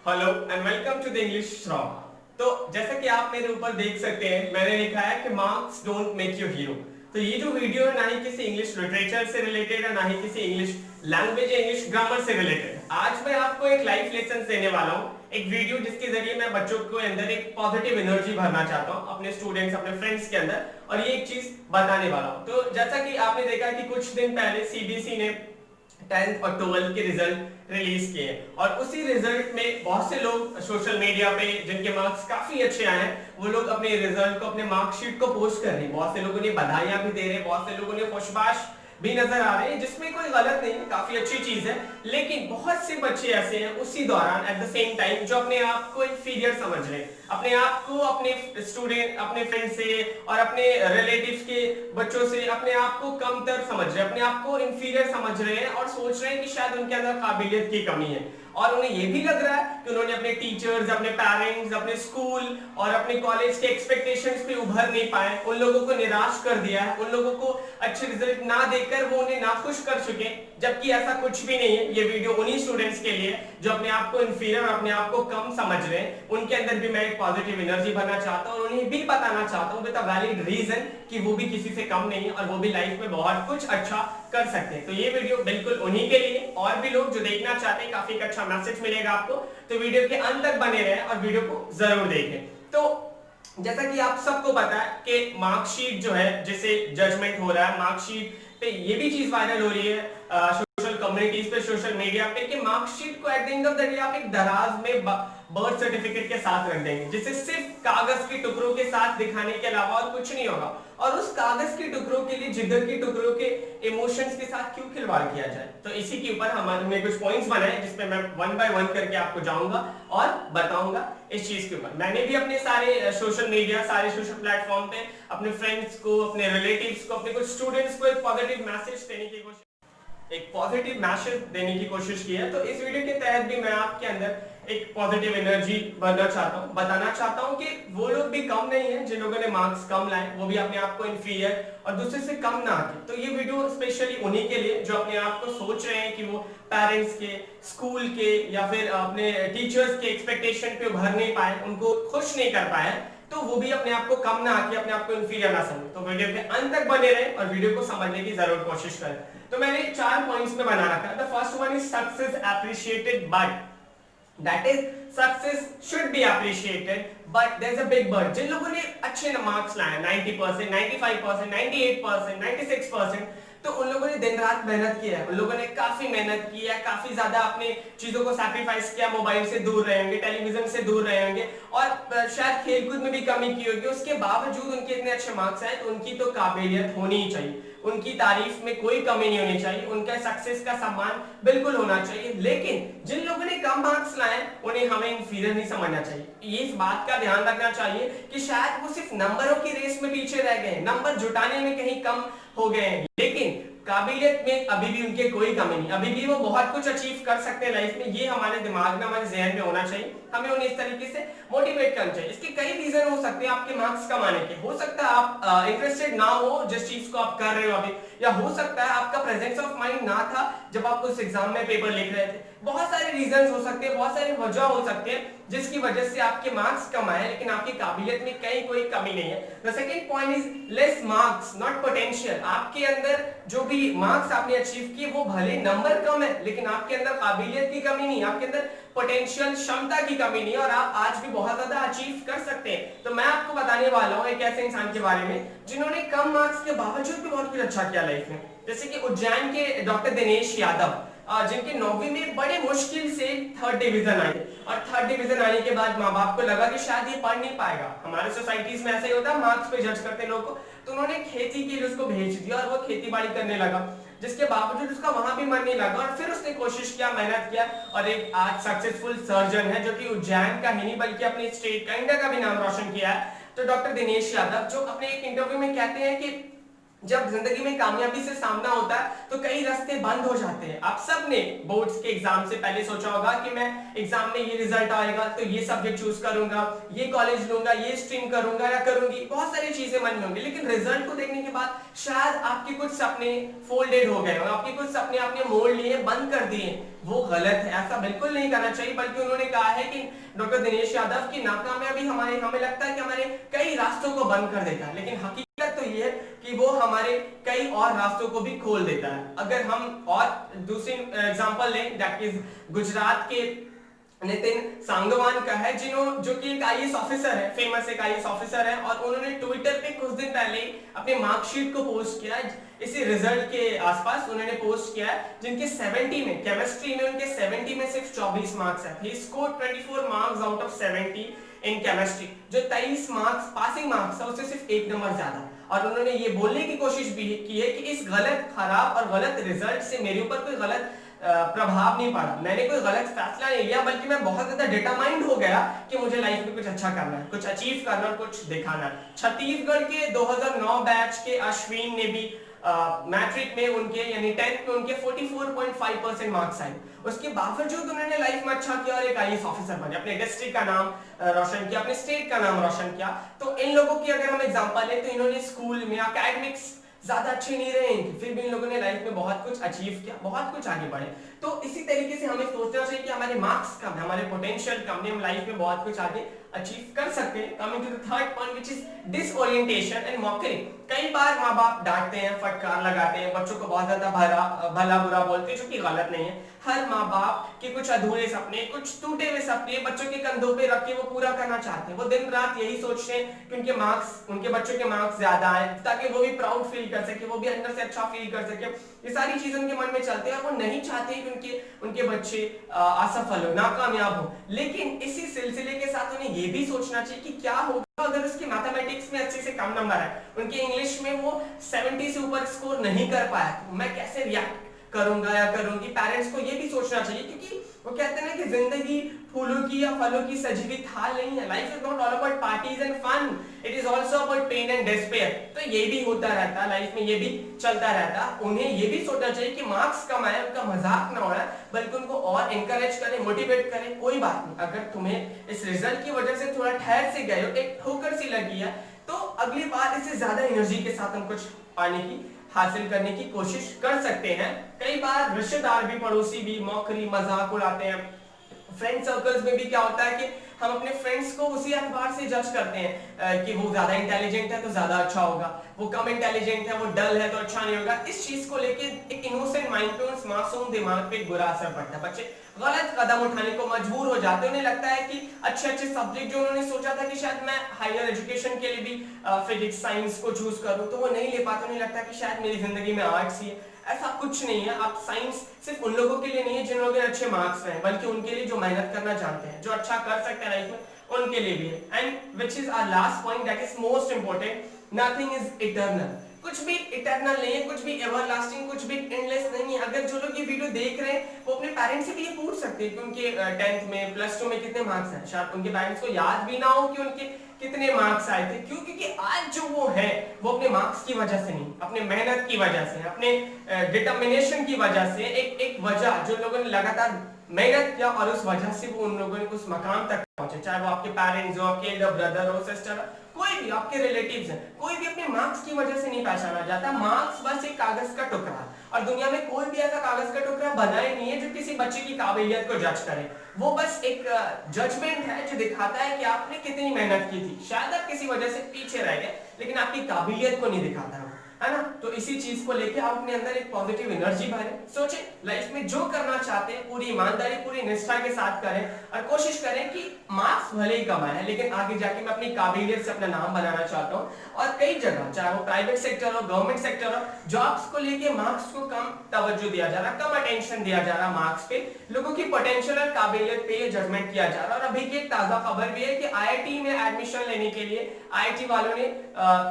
Hello and welcome to the English श्रॉम। तो जैसा कि आप मेरे ऊपर देख सकते हैं, मैंने लिखा है कि marks don't make you hero. तो ये जो वीडियो है ना ही किसी इंग्लिश लिटरेचर से रिलेटेड है, ना ही किसी इंग्लिश लैंग्वेज या इंग्लिश ग्रामर से रिलेटेड है। आज मैं आपको एक लाइफ लेसन देने वाला हूँ, एक वीडियो जिसके जरिए मैं बच्चों के अंदर एक पॉजिटिव एनर्जी भरना चाहता हूँ, अपने स्टूडेंट्स अपने फ्रेंड्स के अंदर, और ये एक चीज बताने वाला हूँ। तो जैसा कि आपने देखा कि कुछ दिन पहले सीबीएसई ने 10th और 12th के रिजल्ट रिलीज किए और उसी रिजल्ट में बहुत से लोग सोशल मीडिया पे जिनके मार्क्स काफी अच्छे आए हैं, वो लोग अपने रिजल्ट को, अपने मार्कशीट को पोस्ट कर रहे हैं। बहुत से लोगों ने बधाइयां भी दे रहे हैं, बहुत से लोगों ने खुशबाश भी नजर आ रहे हैं, जिसमें कोई गलत नहीं है, काफी अच्छी चीज है। लेकिन बहुत से बच्चे ऐसे हैं उसी दौरान एट द सेम टाइम जो अपने आप को इंफीरियर समझ रहे हैं, अपने आप को अपने स्टूडेंट, अपने फ्रेंड से और अपने रिलेटिव्स के बच्चों से अपने आप को कमतर समझ रहे हैं, अपने आप को इंफीरियर समझ रहे हैं और सोच रहे हैं कि शायद उनके अंदर काबिलियत की कमी है। और उन्हें यह भी लग रहा है कि उन्होंने अपने टीचर्स, अपने पेरेंट्स, अपने स्कूल और अपने कॉलेज के एक्सपेक्टेशंस पे उभर नहीं पाए, उन लोगों को निराश कर दिया है, उन लोगों को अच्छे रिजल्ट ना देकर वो उन्हें नाखुश कर चुके, जबकि ऐसा कुछ भी नहीं है। ये वीडियो उन्हीं स्टूडेंट्स के लिए जो अपने आप को इंफीरियर और अपने आप को कम समझ रहे हैं, उनके अंदर भी मैं एक पॉजिटिव एनर्जी भरना चाहता हूं और उन्हें भी बताना चाहता हूं विद अ वैलिड रीजन कि वो भी किसी से कम नहीं है और वो भी लाइफ में बहुत कुछ अच्छा कर सकते हैं। तो ये वीडियो बिल्कुल उन्हीं के लिए, और भी लोग जो देखना चाहते हैं, काफी अच्छा मैसेज मिलेगा आपको। तो वीडियो के अंत तक बने रहें और वीडियो को जरूर देखें। तो जैसा कि आप सबको पता है कि मार्कशीट जो है, जिसे जजमेंट हो रहा है, मार्कशीट पे ये भी चीज वायरल हो रही है सोशल कम्युनिटीज पे, सोशल मीडिया पे, कि मार्कशीट को at the end of the day आप एक दराज में बर्थ सर्टिफिकेट के साथ रख देंगे, जिसे सिर्फ कागज के टुकड़ों के साथ दिखाने के अलावा और कुछ नहीं होगा। और उस कागज के टुकड़ों के लिए, जिगर के टुकड़ों के इमोशंस के साथ क्यों खिलवाड़ किया जाए। तो इसी के ऊपर हमने कुछ पॉइंट्स बनाए, जिसपे मैं वन बाय वन करके आपको जाऊंगा और बताऊंगा इस चीज के ऊपर। मैंने भी अपने सारे सोशल मीडिया, सारे सोशल प्लेटफॉर्म पे अपने फ्रेंड्स को, अपने रिलेटिव्स को, अपने कुछ स्टूडेंट्स को एक पॉजिटिव मैसेज देने की कोशिश, एक पॉजिटिव मैसेज देने की कोशिश की है। तो इस वीडियो के तहत भी मैं आपके अंदर एक पॉजिटिव एनर्जी भरना चाहता हूँ, बताना चाहता हूँ कि वो लोग भी कम नहीं है जिन लोगों ने मार्क्स कम लाए, वो भी अपने आप को इंफीरियर और दूसरे से कम ना आके। तो ये वीडियो स्पेशली उन्हीं के लिए जो अपने आप को सोच रहे हैं कि वो पेरेंट्स के, स्कूल के या फिर अपने टीचर्स के एक्सपेक्टेशन पे उभर नहीं पाए, उनको खुश नहीं कर पाए, तो वो भी अपने आप को कम ना आके, अपने आप को इंफीरियर ना समझे। तो वीडियो के अंत तक बने रहे और वीडियो को समझने की जरूर कोशिश करें। तो मैंने 4 पॉइंट्स में बना रखा है। The first one is success appreciated but, that is success should be appreciated but there is a big but. जिन लोगों ने अच्छे मार्क्स लाए 90%, 95%, 98%, 96%, तो उन लोगों ने दिन रात मेहनत की है, उन लोगों ने काफी मेहनत की है, काफी ज्यादा अपने चीजों को सैक्रिफाइस किया, मोबाइल से दूर रहे होंगे, टेलीविजन से दूर रहे होंगे और शायद खेलकूद में भी कमी की होगी। उसके बावजूद उनके इतने अच्छे मार्क्स आए, तो उनकी तो काबिलियत होनी ही चाहिए, उनकी तारीफ में कोई कमी नहीं होनी चाहिए, उनका सक्सेस का सम्मान बिल्कुल होना चाहिए। लेकिन जिन लोगों ने कम मार्क्स लाए, उन्हें हमें इंफीरियर नहीं समझना चाहिए। ये इस बात का ध्यान रखना चाहिए कि शायद वो सिर्फ नंबरों की रेस में पीछे रह गए, नंबर जुटाने में कहीं कम हो गए हैं, लेकिन काबिलियत में अभी भी उनके कोई कमी नहीं, अभी भी वो बहुत कुछ अचीव कर सकते हैं लाइफ में। ये हमारे दिमाग में, हमारे जहन में होना चाहिए, हमें उन्हें इस तरीके से मोटिवेट करना चाहिए। इसके कई रीजन हो सकते हैं आपके मार्क्स कम आने के। हो सकता है आप इंटरेस्टेड ना हो जिस चीज को आप कर रहे हो अभी, या हो सकता है आपका प्रेजेंस ऑफ माइंड ना था जब आप उस एग्जाम में पेपर लिख रहे थे। बहुत सारे रीजन हो सकते हैं, बहुत सारे वजह हो सकते हैं जिसकी वजह से आपके मार्क्स कम आए, लेकिन आपकी काबिलियत में कहीं कोई कमी नहीं है। The second point is less marks not potential. आपके अंदर जो भी मार्क्स आपने अचीव किए, वो भले नंबर कम है, लेकिन आपके अंदर काबिलियत की कमी नहीं, आपके अंदर पोटेंशियल, क्षमता की कमी नहीं, और आप आज भी बहुत ज्यादा अचीव कर सकते हैं। तो मैं आपको बताने वाला हूं एक ऐसे इंसान के बारे में जिन्होंने कम मार्क्स के बावजूद भी बहुत कुछ अच्छा किया लाइफ में। जैसे कि उज्जैन के डॉक्टर दिनेश यादव, जिनके 9वीं में बड़े मुश्किल से 3rd डिवीजन आए, और 3rd डिवीजन आने के बाद माँ बाप को लगा कि शायद ये पढ़ नहीं पाएगा। हमारे सोसाइटीज में ऐसा ही होता है, मार्क्स पे जज करते लोगों को। तो उन्होंने खेती के लिए उसको भेज दिया और वो खेती बाड़ी करने लगा, जिसके बावजूद उसका वहां भी मन नहीं लगा, और फिर उसने कोशिश किया, मेहनत किया, और एक आज सक्सेसफुल सर्जन है, जो कि उज्जैन का ही नहीं बल्कि अपने स्टेट का, इंडिया का भी नाम रोशन किया है। तो डॉक्टर दिनेश यादव, जो अपने एक इंटरव्यू में कहते हैं कि जब जिंदगी में कामयाबी से सामना होता है तो कई रास्ते बंद हो जाते हैं। आप सब ने बोर्ड्स के एग्जाम से पहले सोचा होगा कि मैं एग्जाम में ये रिजल्ट आएगा तो ये सब्जेक्ट चूज करूंगा, ये कॉलेज लूंगा, ये स्ट्रीम करूंगा या करूंगी, बहुत सारी चीजें मन में होंगी। लेकिन रिजल्ट को देखने के बाद शायद आपके कुछ सपने फोल्डेड हो गए हो, आपके कुछ सपने आपने मोड़ लिए, बंद कर दिए। वो गलत है, ऐसा बिल्कुल नहीं करना चाहिए। बल्कि उन्होंने कहा है कि डॉक्टर दिनेश यादव की नाकामयाबी हमें लगता है कि हमारे कई रास्तों को बंद कर देता है, लेकिन हकीकत तो ये है कि वो हमारे कई और रास्तों को भी खोल देता है। अगर हम और दूसरी एग्जांपल लें, दैट इज गुजरात के नितिन सांगवान का है, जो कि एक आईएएस ऑफिसर है, फेमस एक आईएएस ऑफिसर है, और उन्होंने ट्विटर पे कुछ दिन पहले अपने मार्कशीट को पोस्ट किया। इसी रिजल्ट के आसपास उन्होंने पोस्ट किया है, जिनके 70 में केमिस्ट्री में उनके 70 में सिर्फ 24 मार्क्स है। He scored 24 marks out of 70 in chemistry, जो 23 मार्क्स पासिंग मार्क्स है उससे सिर्फ एक नंबर ज्यादा। और उन्होंने ये बोलने की कोशिश भी की है कि इस गलत, खराब और गलत रिजल्ट से मेरे ऊपर कोई गलत प्रभाव नहीं पड़ा, मैंने कोई गलत फैसला नहीं लिया, बल्कि मैं बहुत ज्यादा डिटरमाइंड हो गया कि मुझे लाइफ में कुछ अच्छा करना है, कुछ अचीव करना है, कुछ दिखाना है। छत्तीसगढ़ के 2009 बैच के अश्विन ने भी मैट्रिक में उनके यानी 10th में उनके 44.5% मार्क्स आए। उसके बावजूद उन्होंने लाइफ में अच्छा किया और एक आईएएस ऑफिसर बने, अपने डिस्ट्रिक्ट का नाम रोशन किया, अपने स्टेट का नाम रोशन किया। तो इन लोगों की अगर हम एग्जांपल लें तो इन्होंने स्कूल में एकेडमिक्स ज्यादा अच्छे नहीं रहे इनके, फिर भी इन लोगों ने लाइफ में बहुत कुछ अचीव किया, बहुत कुछ आगे बढ़े। तो इसी तरीके से हमें सोचना चाहिए कि हमारे मार्क्स कम है, हमारे पोटेंशियल कम है, हम लाइफ में बहुत कुछ आगे अचीव कर सकते हैं। Coming to the third point which is disorientation and mockery. कई बार माँ बाप डांटते हैं, फटकार लगाते हैं, बच्चों को बहुत ज्यादा भला बुरा बोलते हैं, जो कि गलत नहीं है। हर माँ बाप के कुछ अधूरे सपने, कुछ टूटे हुए सपने बच्चों के कंधों पे रख के वो पूरा करना चाहते हैं। वो दिन रात यही सोचते हैं कि उनके बच्चों के मार्क्स ज्यादा आए, ताकि वो भी प्राउड फील कर सके, वो भी अंदर से अच्छा फील कर सके। ये सारी चीजें उनके मन में चलते हैं और वो नहीं चाहते कि उनके बच्चे असफल हो, नाकामयाब हो। लेकिन इसी सिलसिले के साथ उन्हें ये भी सोचना चाहिए कि क्या होगा अगर उसके मैथमेटिक्स में अच्छे से कम नंबर है, उनके इंग्लिश में वो 70 से ऊपर स्कोर नहीं कर पाया, तो मैं कैसे रिएक्ट करूंगा या करूंगी। पेरेंट्स को ये भी सोचना चाहिए, क्योंकि वो कहते हैं ना कि जिंदगी फूलों की या फलों की सजी हुई थाल नहीं है। Life is not all about parties and fun, it is also about pain and despair. तो ये भी होता रहता है, लाइफ में ये भी चलता रहता है। उन्हें ये भी सोचना चाहिए कि मार्क्स कम आए उनका मजाक ना उड़ाए, बल्कि उनको और एनकरेज करें, मोटिवेट करें। कोई बात नहीं, अगर तुम्हें इस रिजल्ट की वजह से थोड़ा ठहर से गए हो, एक ठोकर सी लगी है, तो अगली बार इससे ज्यादा एनर्जी के साथ हम कुछ पाने की, हासिल करने की कोशिश कर सकते हैं। कई बार रिश्तेदार भी, पड़ोसी भी मौखरी मजाक उड़ाते हैं। फ्रेंड सर्कल्स में भी क्या होता है कि हम अपने फ्रेंड्स को उसी एतबार से जज करते हैं कि वो ज्यादा इंटेलिजेंट है तो ज्यादा अच्छा होगा, वो कम इंटेलिजेंट है, वो डल है तो अच्छा नहीं होगा। इस चीज को लेके एक इनोसेंट माइंड पे, उस मासूम दिमाग पे बुरा असर पड़ता है। बच्चे गलत कदम उठाने को मजबूर हो जाते हैं। उन्हें लगता है कि अच्छे सब्जेक्ट जो उन्होंने सोचा था कि शायद मैं हायर एजुकेशन के लिए भी फिजिक्स साइंस को चूज करूं, तो वो नहीं ले पाते। उन्हें लगता है कि शायद मेरी जिंदगी में आर्ट्स ही है। ऐसा कुछ नहीं है। आप साइंस सिर्फ उन लोगों के लिए नहीं है जिन लोगों के अच्छे मार्क्स हैं, बल्कि उनके लिए जो मेहनत करना चाहते हैं, जो अच्छा कर सकते हैं लाइफ में, उनके लिए भी है। And which is our last point, that is most important, nothing is eternal. कुछ भी इटर्नल नहीं है, कुछ भी एवरलास्टिंग, कुछ भी एंडलेस नहीं है। अगर जो लोग ये वीडियो देख रहे हैं वो अपने पेरेंट्स से भी ये पूछ सकते हैं कि उनके 10th में, +2 में कितने मार्क्स हैं। शायद उनके पेरेंट्स को याद भी ना हो कि उनके कितने मार्क्स आए थे। क्यों? क्योंकि आज जो वो है वो अपने मार्क्स की वजह से नहीं, अपने मेहनत की वजह से, अपने डिटर्मिनेशन की वजह से, एक वजह जो लोगों ने लगातार मेहनत किया और उस वजह से वो उन लोगों ने उस मकाम तक पहुंचे। चाहे वो आपके पेरेंट्स हो, आपके एल्डर ब्रदर हो, सिस्टर हो, कोई भी आपके रिलेटिव्स हैं, कोई भी अपने मार्क्स की वजह से नहीं पहचाना जाता। मार्क्स बस एक कागज का टुकड़ा है, और दुनिया में कोई भी ऐसा कागज का टुकड़ा बना ही नहीं है जो किसी बच्चे की काबिलियत को जज करे। वो बस एक जजमेंट है जो दिखाता है कि आपने कितनी मेहनत की थी। शायद आप किसी वजह से पीछे रह गए, लेकिन आपकी काबिलियत को नहीं दिखाता है ना। तो इसी चीज को लेके आप अपने अंदर एक पॉजिटिव एनर्जी भरें। सोचें लाइफ में जो करना चाहते हैं पूरी ईमानदारी, पूरी निष्ठा के साथ करें, और कोशिश करें कि मार्क्स भले ही कम आए, लेकिन आगे जाके मैं अपनी काबिलियत से अपना नाम बनाना चाहता हूँ। और कई जगह, चाहे वो प्राइवेट सेक्टर हो, गवर्नमेंट सेक्टर हो, जॉब्स को लेके मार्क्स को कम तवज्जो दिया जा रहा, कम अटेंशन दिया जा रहा मार्क्स पे। लोगों की पोटेंशियल और काबिलियत पे जजमेंट किया जा रहा है। और अभी की एक ताजा खबर भी है कि आईआईटी में एडमिशन लेने के लिए आईआईटी वालों ने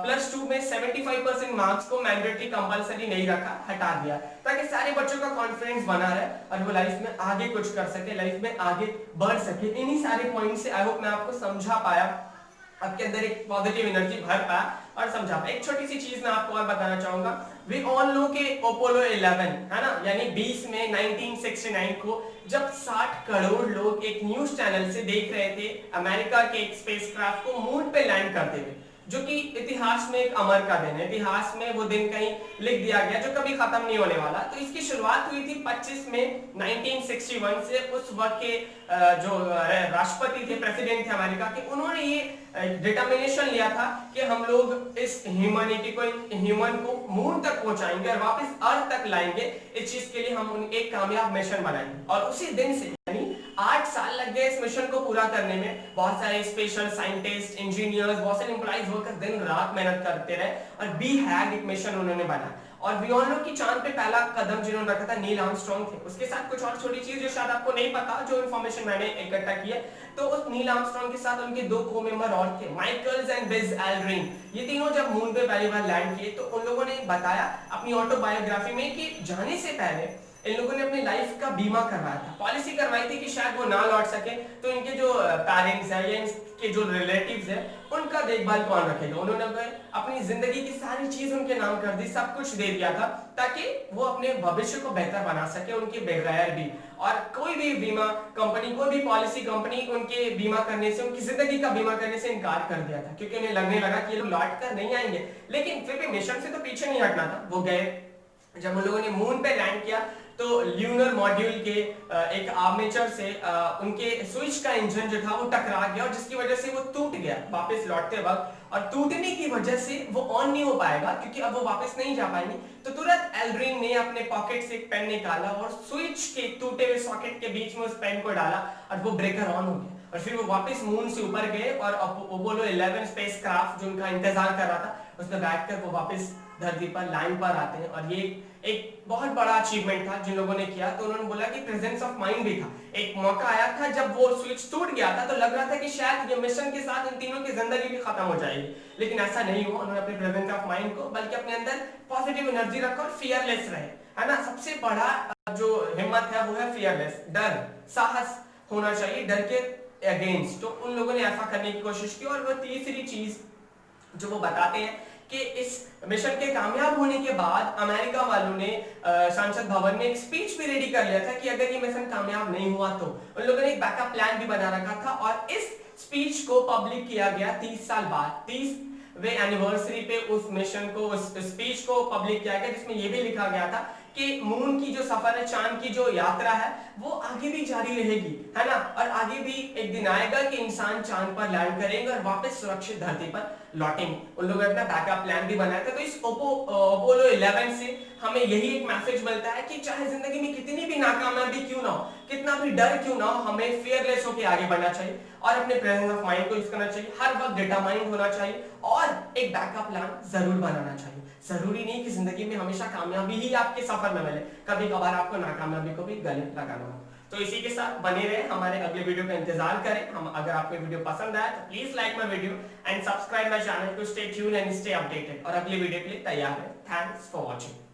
+2 में 75% मार्क्स को मैंडेटरी कंपलसरी नहीं रखा, हटा दिया, ताकि सारे बच्चों का कॉन्फिडेंस बना रहे और वो लाइफ में आगे कुछ कर सके, लाइफ में आगे बढ़ सके। इन्हीं सारे पॉइंट से आई होप मैं आपको समझा पाया आपके अंदर एक पॉजिटिव एनर्जी भर पाया और समझा पाया। एक छोटी सी चीज मैं आपको और बताना चाहूंगा, वी ऑल नो के अपोलो 11 है ना, यानी 20 में 1969 को जब 60 करोड़ लोग एक न्यूज चैनल से देख रहे थे अमेरिका के एक स्पेसक्राफ्ट को मून पे लैंड करते हुए, जो कि इतिहास में एक अमर का दिन है, इतिहास में वो दिन कहीं लिख दिया गया जो कभी खत्म नहीं होने वाला। तो इसकी शुरुआत हुई थी 25 में 1961 से। उस वक्त के जो राष्ट्रपति थे, प्रेसिडेंट थे अमेरिका के, उन्होंने ये डिटर्मिनेशन लिया था कि हम लोग इस ह्यूमैनिटी को, ह्यूमन को मून तक पहुंचाएंगे और वापस अर्थ तक लाएंगे। इस चीज के लिए हम एक कामयाब मिशन बनाएंगे और उसी दिन से 8 साल लग गए इस मिशन को पूरा करने में। बहुत सारे स्पेशल साइंटिस्ट, इंजीनियर्स, बहुत सारे एम्प्लॉइज वर्कर दिन रात मेहनत करते रहे और बी हैग एक मिशन उन्होंने बनाया। और वी ऑल नो कि चांद पे पहला कदम जिन्होंने रखा था नील आर्मस्ट्रांग थे। उसके साथ कुछ और छोटी चीज जो शायद आपको नहीं पता, जो इन्फॉर्मेशन मैंने इकट्ठा की है, तो उस नील आर्मस्ट्रांग के साथ उनके 2 को-मेंबर और थे, माइकल्स एंड बिज एल्ड्रिन। ये तीनों जब मून पे पहली बार लैंड किए तो उन लोगों ने बताया अपनी ऑटोबायोग्राफी में कि जाने से पहले इन लोगों ने अपनी लाइफ का बीमा करवाया था, पॉलिसी करवाई थी कि शायद वो ना लौट सके तो इनके जो पेरेंट्स हैं या इनके जो रिलेटिव्स हैं उनका देखभाल कौन रखेगा। उन्होंने अपनी जिंदगी की सारी चीज उनके नाम कर दी, सब कुछ दे दिया था ताकि वो अपने भविष्य को बेहतर बना सके उनके बगैर भी। और कोई भी बीमा कंपनी, कोई भी पॉलिसी कंपनी उनके बीमा करने से, उनकी जिंदगी का बीमा करने से इनकार कर दिया था, क्योंकि उन्हें लगने लगा कि ये लोग लौट कर नहीं आएंगे। लेकिन फिर भी मिशन से तो पीछे नहीं हटना था, वो गए। जब उन लोगों ने मून पे लैंड किया तो ल्यूनर मॉड्यूल के एक आर्मेचर से उनके स्विच का इंजन जो था वो टकरा गया और जिसकी वजह से वो टूट गया वापस लौटते वक्त। और टूटने की वजह से वो ऑन नहीं हो पाएगा क्योंकि अब वो वापस नहीं जा पाएंगे। तो तुरंत एल्ड्रिन ने अपने पॉकेट से एक पेन निकाला और स्विच के टूटे हुए सॉकेट के बीच में उस पेन को डाला और वो ब्रेकर ऑन हो गया। और फिर वो वापस मून से ऊपर गए और अपोलो 11 स्पेसक्राफ्ट जो उनका इंतजार कर रहा था उसमें बैठकर वो वापस धरती पर लैंड पर आते हैं। और ये एक बहुत बड़ा अचीवमेंट था जिन लोगों ने किया। तो उन्होंने बोला कि प्रेजेंस ऑफ माइंड भी था। एक मौका आया था जब वो स्विच टूट गया था तो लग रहा था कि शायद ये मिशन के साथ इन तीनों की जिंदगी भी खत्म हो जाएगी, लेकिन ऐसा नहीं हुआ। उन्होंने अपने प्रेजेंस ऑफ माइंड को बल्कि अपने अंदर पॉजिटिव एनर्जी रखा और फियरलेस रहे, है ना। सबसे बड़ा जो हिम्मत है वो है फियरलेस, डर, साहस होना चाहिए डर के अगेंस्ट। तो उन लोगों ने ऐसा करने की कोशिश की। और वो तीसरी चीज जो वो बताते हैं कि इस मिशन के कामयाब होने के बाद अमेरिका वालों ने संसद भवन में एक स्पीच भी रेडी कर लिया था कि अगर ये मिशन कामयाब नहीं हुआ तो उन लोगों ने एक बैकअप प्लान भी बना रखा था। और इस स्पीच को पब्लिक किया गया 30 साल बाद, 30वें एनिवर्सरी पे उस मिशन को, उस स्पीच को पब्लिक किया गया, जिसमें ये भी लिखा गया था कि मून की जो सफर है, चांद की जो यात्रा है वो आगे भी जारी रहेगी, है ना। और आगे भी एक दिन आएगा कि इंसान चांद पर लैंड करेंगे और वापस सुरक्षित धरती पर लौटेंगे। उन लोगों ने अपना बैकअप प्लान भी बनाया था। तो इस अपोलो 11 से हमें यही एक मैसेज मिलता है कि चाहे जिंदगी में कितनी भी नाकामयाबी क्यों ना हो, कितना भी डर क्यों ना हो, हमें फियरलेस होकर आगे बढ़ना चाहिए और अपने प्रेजेंस ऑफ माइंड को यूज करना चाहिए, हर वक्त डिटरमाइंड होना चाहिए और एक बैकअप प्लान जरूर बनाना चाहिए। जरूरी नहीं कि जिंदगी में हमेशा कामयाबी ही आपके सफर में मिले, कभी कभार आपको नाकामयाबी को भी गले लगाना हो। तो इसी के साथ बने रहे, हमारे अगले वीडियो का इंतजार करें। हम अगर आपको वीडियो पसंद आया तो please like my video and subscribe my channel to stay tuned and stay updated. और अगले वीडियो के लिए तैयार है। Thanks for watching.